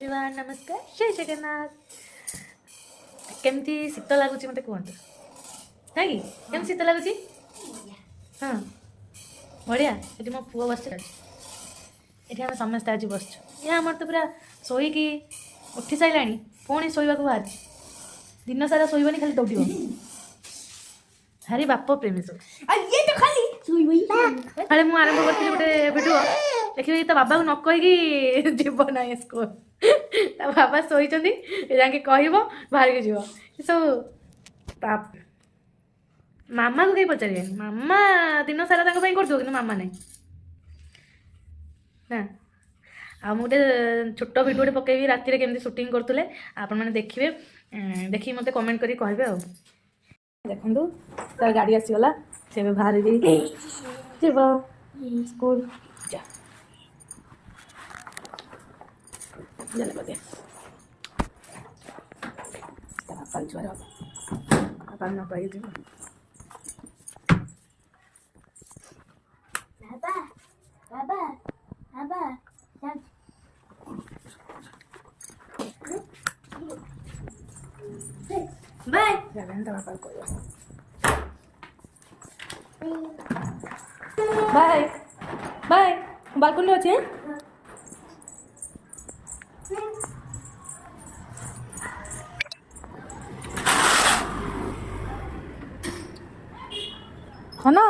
Everyone नमस्कार जय जगन्नाथ। केमती शीत लगुच मत कहतु ना कि केम शीत लगुच। हाँ बढ़िया ये मो पुआ बस ये आम समस्ते आज बस ये आम तो पूरा शोक उठी सारा पुणी शोवा बाहर दिन सारा शोबनी खाली दौड़ भारी बाप प्रेमी सब खाली मुझे आरंभ करी गोटे भिडियो देखिए तो बाबा को न कहीकि जीव ना स्कूल बाबा शोई जाके कह बाहर के जीव सब मामा को कहीं पचारे मामा दिन सारा कर मामा नहीं ना आ मुझे छोट भिडियो पकईबी राति केमती शूटिंग करते आपण मैंने देखिए देखिए मत कमेंट करी कहे आ देखु तार गाड़ी आसीगला से बाहर जीव स्कूल जा बाय बाय बाय बालकनी अच्छे हाँ ना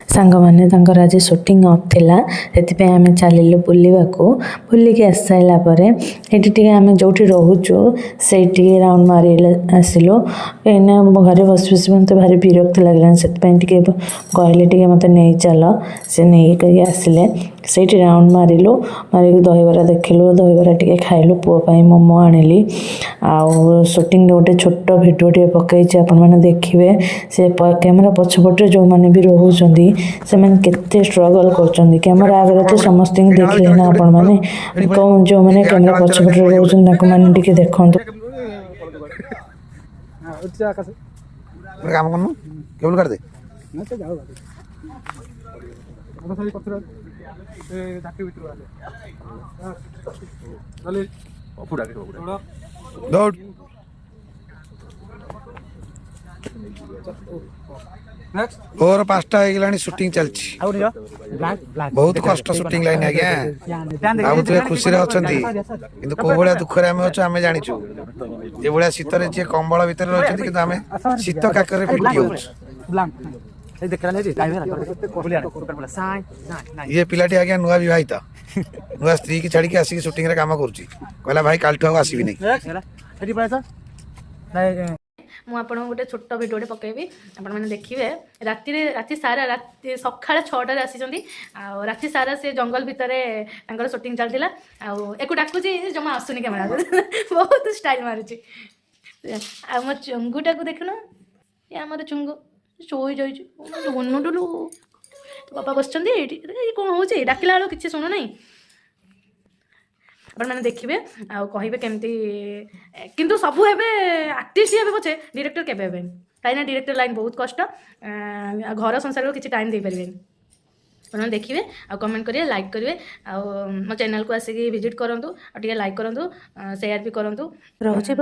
सांग मैंने आज शूटिंग अफ थिला से आम चलू बुलवाको बुलिक आस सारापर ये आम जो रोचु से राउंड मार आसलु कहीं मो घर बस बस मत भारी विरक्त लगे से कहले मत नहीं चल से नहीं आसिले से राउंड मारिलु मारिक दहीबरा देखिलु दहीबरा टे खाइलु पुओ मोमो आनिली आउ शूटिंग गोटे छोट भिडियो पकई आपण मैंने देखिए से कैमेरा पछपटे जो मैंने भी रोचंती से केते स्ट्रगल कर कैमेरा आगे तो समस्त देखिले ना आपण मैंने जो मैंने कैमेरा पछपटे रोचन मैंने देखु काम करनु केबल कर दे ना से जाओ सारी पत्थर ए झाटी भीतर वाले चले अपुडा दौड़ नेक्स्ट और 5टा हो गलानी शूटिंग चलची बहुत कष्ट शूटिंग लाइन आज्ञा भावुए खुशी अच्छी किंतु कौ भाया दुखरे आम अच्छे आम जाचु ये भाया शीत जी कंबल भितर रही कि शीत काकर पिटी हो ये पिलाटी आज्ञा नुआ बहित नुआ स्त्री की छाड़ी आसिक शूटिंग रे काम करुला भाई कालठू आसबि ମୁଁ ଆପଣଙ୍କୁ ଗୋଟେ ଛୋଟ ଭିଡ଼ିଓଟେ ପକେଇବି ଆପଣମାନେ ଦେଖିବେ ରାତି ସାରା ରାତି ସକାଳ 6ଟାରେ ଆସିଛନ୍ତି ଆଉ ରାତି ସାରା ସେ ଜଙ୍ଗଲ ଭିତରେ ତାଙ୍କର ଶୁଟିଂ ଚାଲିଥିଲା ଆଉ ଏକୁ ଡାକୁଛି ଜମା ଆସୁନି କ୍ୟାମେରା ବହୁତ ଷ୍ଟାଇଲ ମାରୁଛି ଆଉ ମୋ ଚୁଙ୍ଗୁଟାକୁ ଦେଖୁନ ଏ ଆମର ଚୁଙ୍ଗୁ ଶୋଇ ଯାଇଛି ହନୁଟୁଲୁ ବାପା ବସିଛନ୍ତି ଏଇଠି କ'ଣ ହେଉଛି ଡାକିଲା ବେଳକୁ କିଛି ଶୁଣୁନାହିଁ ଆପଣ ମାନେ ଦେଖିବେ ଆଉ କହିବେ କେମିତି କିନ୍ତୁ ସବୁ ହେବେ ଆର୍ଟିଷ୍ଟ ହେବେ ପଛେ ଡିରେକ୍ଟର କେବେ ହେବେନି କାହିଁକିନା ଡିରେକ୍ଟର ଲାଇନ୍ ବହୁତ କଷ୍ଟ ଘର ସଂସାରକୁ କିଛି ଟାଇମ୍ ଦେଇପାରିବେନି ଆପଣ ଦେଖିବେ ଆଉ କମେଣ୍ଟ କରିବେ ଲାଇକ୍ କରିବେ ଆଉ ମୋ ଚ୍ୟାନେଲକୁ ଆସିକି ଭିଜିଟ୍ କରନ୍ତୁ ଆଉ ଟିକେ ଲାଇକ୍ କରନ୍ତୁ ସେୟାର ବି କରନ୍ତୁ ରହୁଛି।